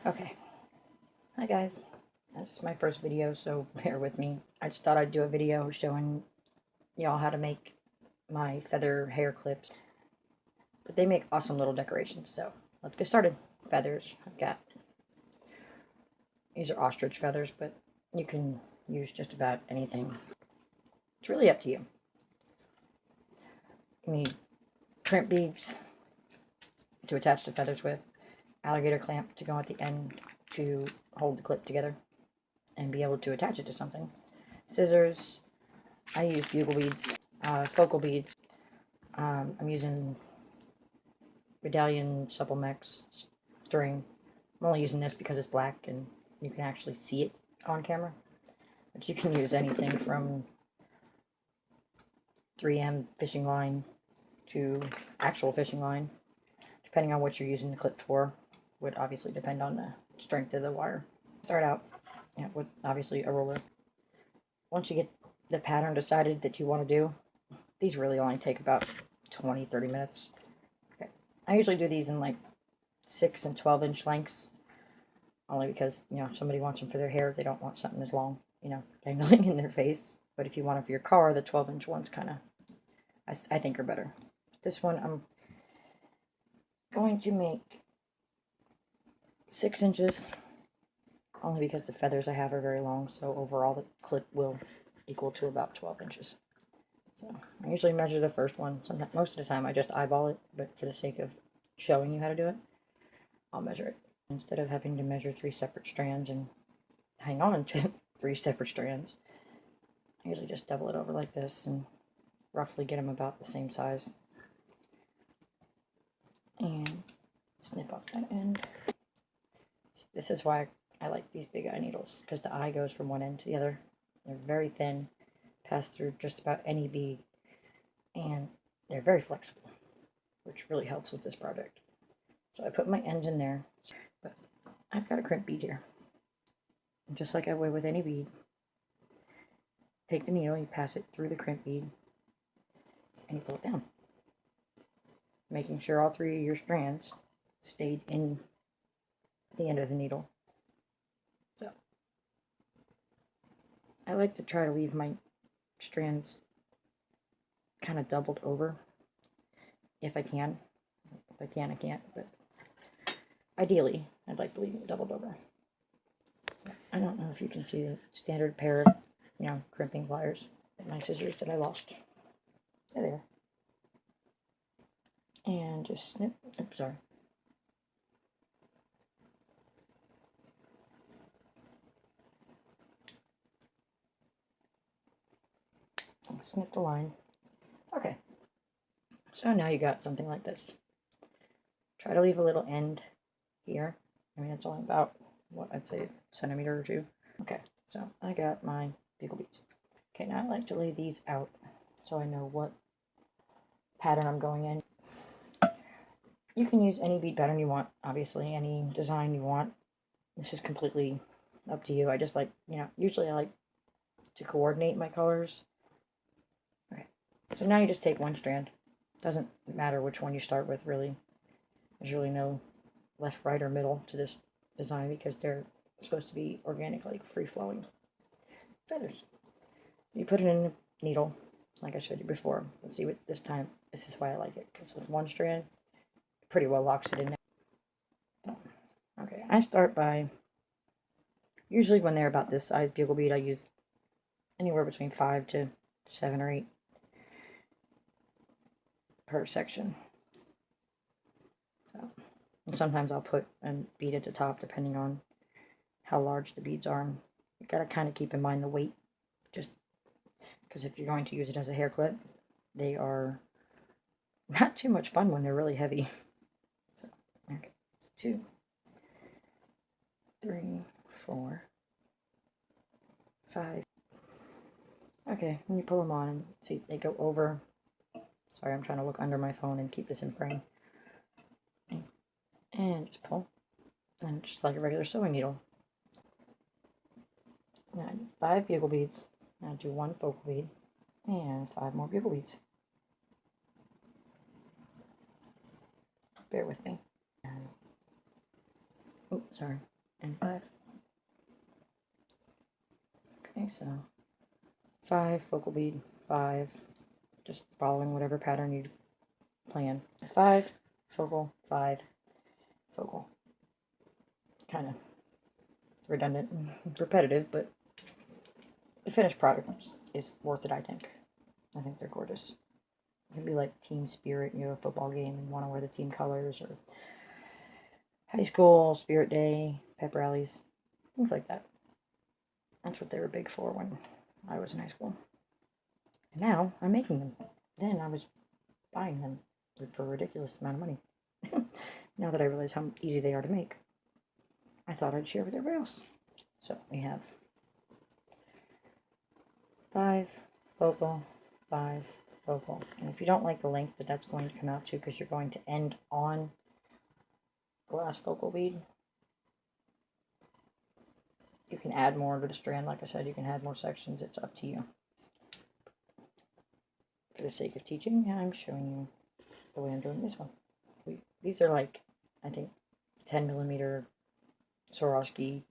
Okay, hi guys, this is my first video, so bear with me. I just thought I'd do a video showing y'all how to make my feather hair clips, but they make awesome little decorations, so let's get started. Feathers, these are ostrich feathers, but you can use just about anything. It's really up to you. You need crimp beads to attach the feathers with, alligator clamp to go at the end to hold the clip together and be able to attach it to something, scissors. I use bugle beads, focal beads. I'm using Medallion Supplemex string. I'm only using this because it's black and you can actually see it on camera, but you can use anything from 3M fishing line to actual fishing line, depending on what you're using the clip for. Would obviously depend on the strength of the wire. Start out with obviously a roller. Once you get the pattern decided that you want to do, these really only take about 20-30 minutes. Okay. I usually do these in like 6 and 12-inch lengths, only because, if somebody wants them for their hair, they don't want something as long, dangling in their face. But if you want it for your car, the 12-inch ones kind of, I think, are better. This one I'm going to make 6 inches, only because the feathers I have are very long, so overall the clip will equal to about 12 inches. So I usually measure the first one. Sometimes, most of the time I just eyeball it, but for the sake of showing you how to do it, I'll measure it. Instead of having to measure 3 separate strands and hang on to 3 separate strands, I usually just double it over like this and roughly get them about the same size. And snip off that end. This is why I like these big eye needles, because the eye goes from one end to the other. They're very thin, pass through just about any bead, and they're very flexible, which really helps with this project. So I put my ends in there, but I've got a crimp bead here. And just like I would with any bead, take the needle, you pass it through the crimp bead, and you pull it down, making sure all 3 of your strands stayed in the end of the needle. So I like to try to leave my strands kind of doubled over if I can. If I can, I can't, but ideally I'd like to leave it doubled over. So I don't know if you can see the standard pair of, crimping pliers, my scissors that I lost. There they are. And just snip. Oops, sorry. Snip the line. Okay, so now you got something like this. Try to leave a little end here. I mean, it's only about, what, I'd say a centimeter or 2. Okay, so I got my bugle beads. Okay, now I like to lay these out so I know what pattern I'm going in. You can use any bead pattern you want, obviously, any design you want. This is completely up to you. I just like, usually I like to coordinate my colors. Okay, so now you just take one strand. Doesn't matter which one you start with, really. There's really no left, right, or middle to this design because they're supposed to be organic, like free-flowing feathers. You put it in the needle, like I showed you before. Let's see what this time. This is why I like it, because with one strand, it pretty well locks it in there. So, okay, I start by, usually when they're about this size bugle bead, I use anywhere between 5 to 7 or 8 per section. So, and sometimes I'll put a bead at the top depending on how large the beads are. And you gotta kind of keep in mind the weight, just because if you're going to use it as a hair clip, they are not too much fun when they're really heavy. So, okay, it's 2, 3, 4, 5. Okay, when you pull them on, and see, they go over. Sorry, I'm trying to look under my phone and keep this in frame. And just pull, and just like a regular sewing needle. Now I do 5 bugle beads. Now I do 1 focal bead and 5 more bugle beads. Bear with me. Oh, sorry. and 5. Okay, so 5 focal bead, 5, just following whatever pattern you plan. 5 focal, 5 focal. Kind of redundant and repetitive, but the finished product is worth it, I think. I think they're gorgeous. It can be like team spirit, you know, a football game and want to wear the team colors, or high school, spirit day, pep rallies, things like that. That's what they were big for when I was in high school. And now I'm making them. Then I was buying them for a ridiculous amount of money. Now that I realize how easy they are to make, I thought I'd share with everybody else. So we have 5 focal, 5 focal. And if you don't like the length that that's going to come out to, because you're going to end on glass focal bead, you can add more to the strand. Like I said, you can add more sections. It's up to you. For the sake of teaching, I'm showing you the way I'm doing this one. These are like, I think, 10mm Swarovski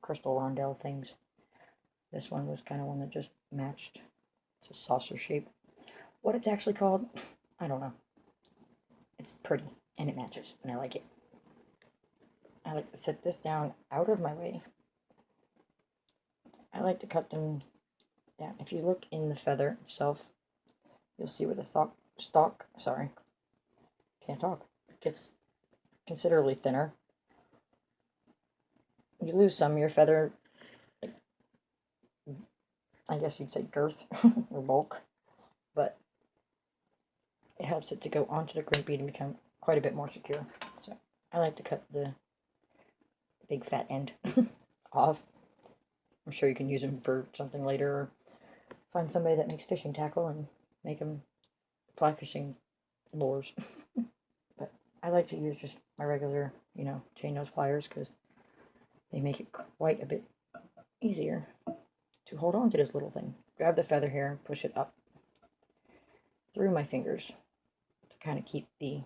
crystal rondelle things. This one was kind of one that just matched. It's a saucer shape. What it's actually called, I don't know. It's pretty, and it matches, and I like it. I like to set this down out of my way. I like to cut them down. If you look in the feather itself, you'll see where the stalk, can't talk, it gets considerably thinner. You lose some of your feather, like, I guess you'd say girth or bulk, but it helps it to go onto the crimp bead and become quite a bit more secure. So I like to cut the big fat end off. I'm sure you can use them for something later, or find somebody that makes fishing tackle and make them fly fishing lures. But I like to use just my regular, you know, chain nose pliers, because they make it quite a bit easier to hold on to this little thing. Grab the feather here and push it up through my fingers to kind of keep the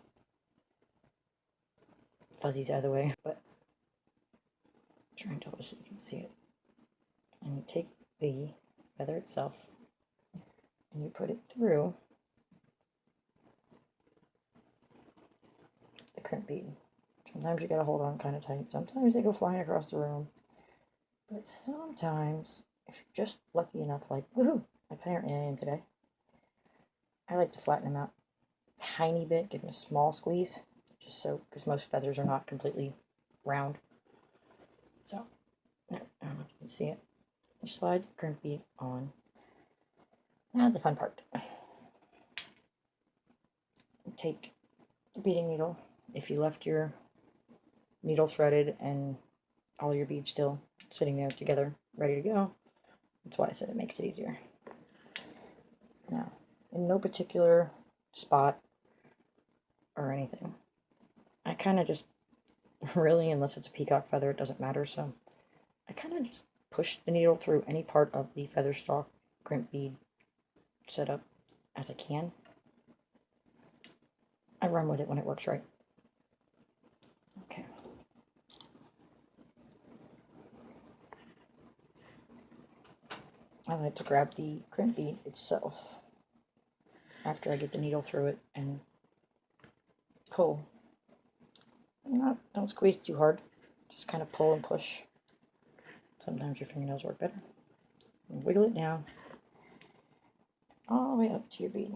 fuzzies out of the way. But try and tell us so you can see it. And you take the feather itself and you put it through the crimp bead. Sometimes you gotta hold on kind of tight. Sometimes they go flying across the room. But sometimes, if you're just lucky enough, like, woohoo, apparently I am today, I like to flatten them out a tiny bit, give them a small squeeze, just so, because most feathers are not completely round. So, I don't know if you can see it. You slide the crimp bead on. Now the fun part. You take the beading needle. If you left your needle threaded and all your beads still sitting there together, ready to go, that's why I said it makes it easier. Now, in no particular spot or anything, I kind of just, really, unless it's a peacock feather, it doesn't matter, so I kind of just push the needle through any part of the feather stalk crimp bead setup as I can. I run with it when it works right. Okay. I like to grab the crimp bead itself after I get the needle through it and pull. Don't squeeze too hard. Just kind of pull and push. Sometimes your fingernails work better. And wiggle it down all the way up to your bead.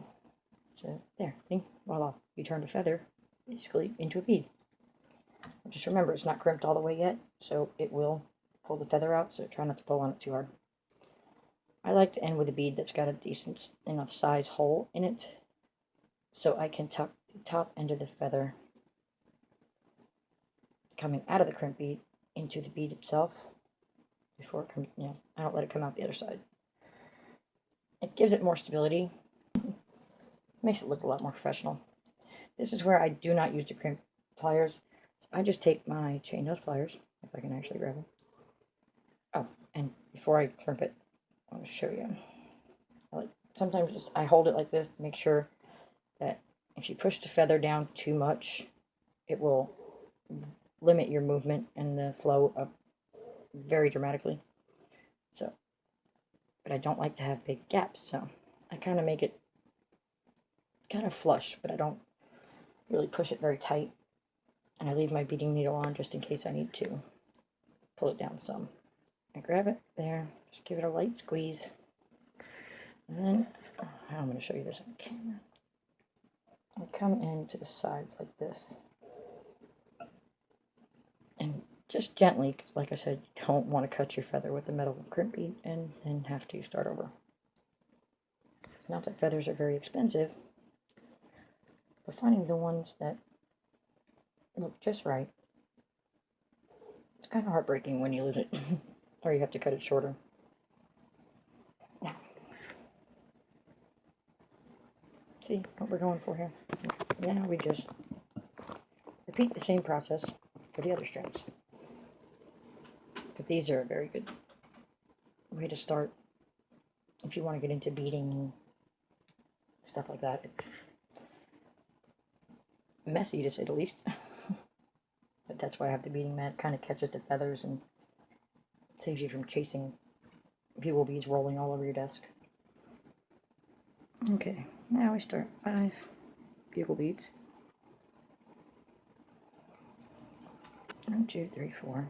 So there, see? Voila. You turned a feather basically into a bead. Just remember, it's not crimped all the way yet, so it will pull the feather out, so try not to pull on it too hard. I like to end with a bead that's got a decent enough size hole in it, so I can tuck the top end of the feather coming out of the crimp bead into the bead itself before it comes, you know, I don't let it come out the other side. It gives it more stability. Makes it look a lot more professional. This is where I do not use the crimp pliers. So I just take my chain nose pliers, if I can actually grab them. Oh, and before I crimp it, I want to show you. Sometimes I hold it like this to make sure that if you push the feather down too much, it will limit your movement and the flow of very dramatically. So, but I don't like to have big gaps, so I kind of make it kind of flush, but I don't really push it very tight. And I leave my beading needle on just in case I need to pull it down some. I grab it there, just give it a light squeeze. And then, I'm going to show you this on camera. I come into the sides like this. And just gently, because like I said, you don't want to cut your feather with a metal crimp bead and then have to start over. Not that feathers are very expensive, but finding the ones that look just right, it's kind of heartbreaking when you lose it, or you have to cut it shorter. Now, see what we're going for here? Now we just repeat the same process for the other strands. But these are a very good way to start if you want to get into beading and stuff like that. It's messy, to say the least. But that's why I have the beading mat. It kind of catches the feathers and saves you from chasing bugle beads rolling all over your desk. Okay, now we start 5 bugle beads. 1, 2, 3, 4.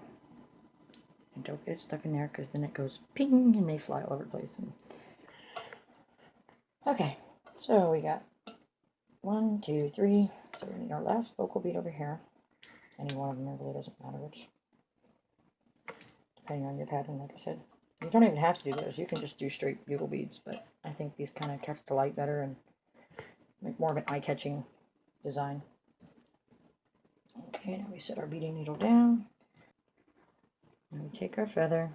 And don't get stuck in there, because then it goes ping and they fly all over the place. Okay, so we got 1, 2, 3. So we need our last focal bead over here. Any one of them, it really doesn't matter which, depending on your pattern. Like I said, you don't even have to do those. You can just do straight bugle beads, but I think these kind of catch the light better and make more of an eye-catching design. Okay, now we set our beading needle down. And we take our feather.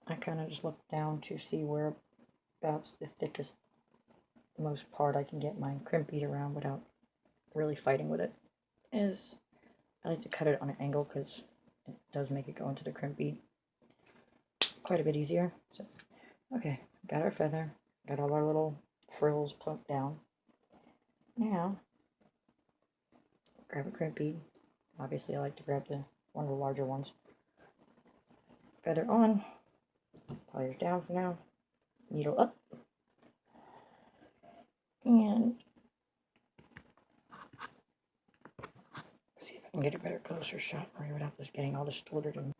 I kind of just look down to see whereabouts the thickest, most part I can get my crimp bead around without really fighting with it. I like to cut it on an angle because it does make it go into the crimp bead quite a bit easier. So, okay, got our feather, got all our little frills plucked down. Now, grab a crimp bead. Obviously, I like to grab one of the larger ones. Feather on, pliers down for now, needle up, and see if I can get a better, closer shot for you without this getting all distorted. And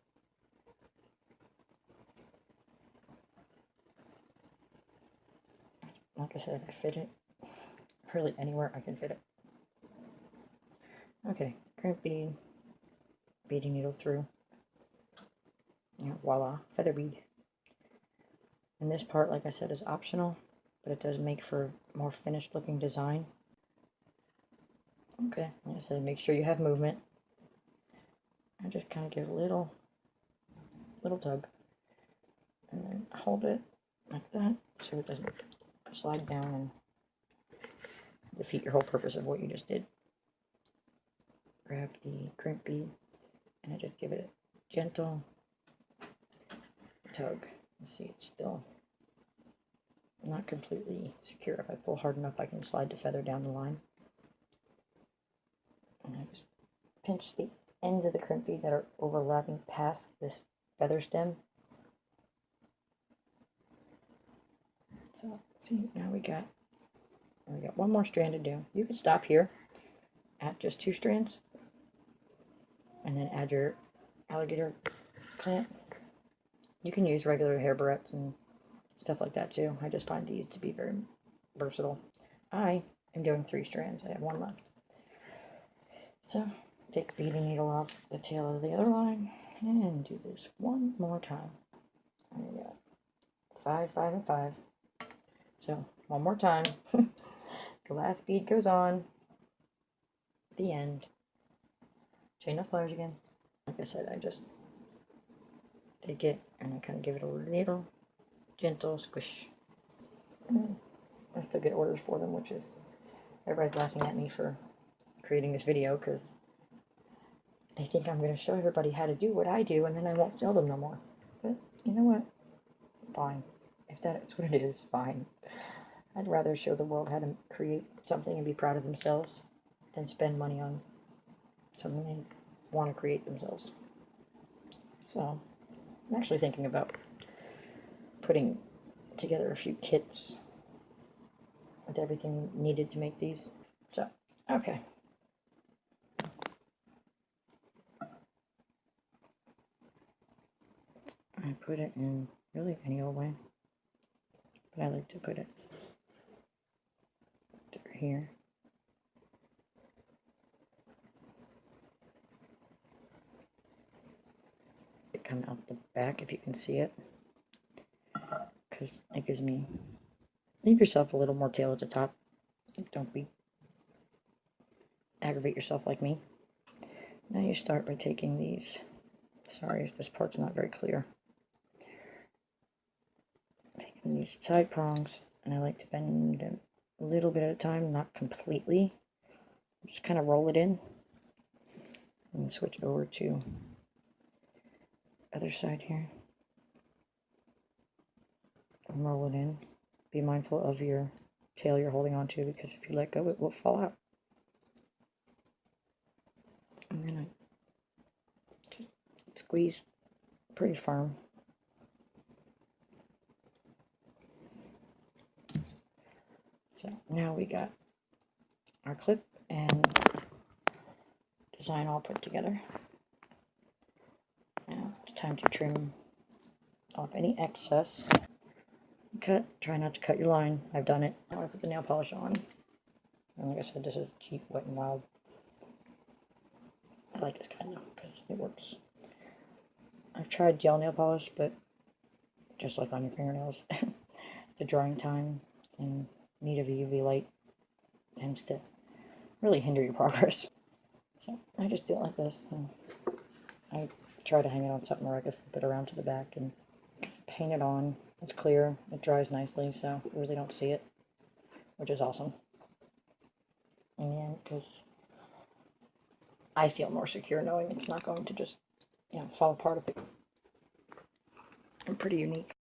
like I said, I fit it really anywhere I can fit it. Okay, crimp bead, beading needle through. And voila, feather bead. And this part, like I said, is optional, but it does make for a more finished looking design. Okay, like I said, make sure you have movement. I just kind of give a little tug, and then hold it like that so it doesn't slide down and defeat your whole purpose of what you just did. Grab the crimp bead, and I just give it a gentle tug. You see, it's still not completely secure. If I pull hard enough, I can slide the feather down the line. And I just pinch the ends of the crimp bead that are overlapping past this feather stem. So, see, now we got one more strand to do. You could stop here at just 2 strands, and then add your alligator clamp. You can use regular hair barrettes and stuff like that too. I just find these to be very versatile. I am doing 3 strands. I have 1 left. So, take the beading needle off the tail of the other line and do this one more time. There we go. 5, 5, and 5. So, one more time. The last bead goes on at the end. Chain of pliers again. Like I said, I just take it and I kind of give it a little gentle squish. And I still get orders for them, which is, everybody's laughing at me for creating this video because they think I'm going to show everybody how to do what I do and then I won't sell them no more. But you know what? Fine. If that's what it is, fine. I'd rather show the world how to create something and be proud of themselves than spend money on something they want to create themselves. So I'm actually thinking about putting together a few kits with everything needed to make these. So, okay. I put it in really any old way, but I like to put it through here. It come out the back if you can see it, because it gives me, leave yourself a little more tail at the top. Don't aggravate yourself like me. Now you start by taking these, sorry if this part's not very clear, taking these side prongs, and I like to bend them a little bit at a time, not completely. Just kind of roll it in and switch over to other side here and roll it in. Be mindful of your tail you're holding on to, because if you let go it will fall out. And then I just squeeze pretty firm. So now we got our clip and design all put together. Now it's time to trim off any excess. Cut. Try not to cut your line. I've done it. Now I put the nail polish on. And like I said, this is cheap, Wet n Wild. I like this kind of because it works. I've tried gel nail polish, but just like on your fingernails, the drying time and need of UV light tends to really hinder your progress. So I just do it like this, and I try to hang it on something where I can flip it around to the back and paint it on. It's clear, it dries nicely, so you really don't see it, which is awesome. And because I feel more secure knowing it's not going to just, fall apart a bit. I'm pretty unique.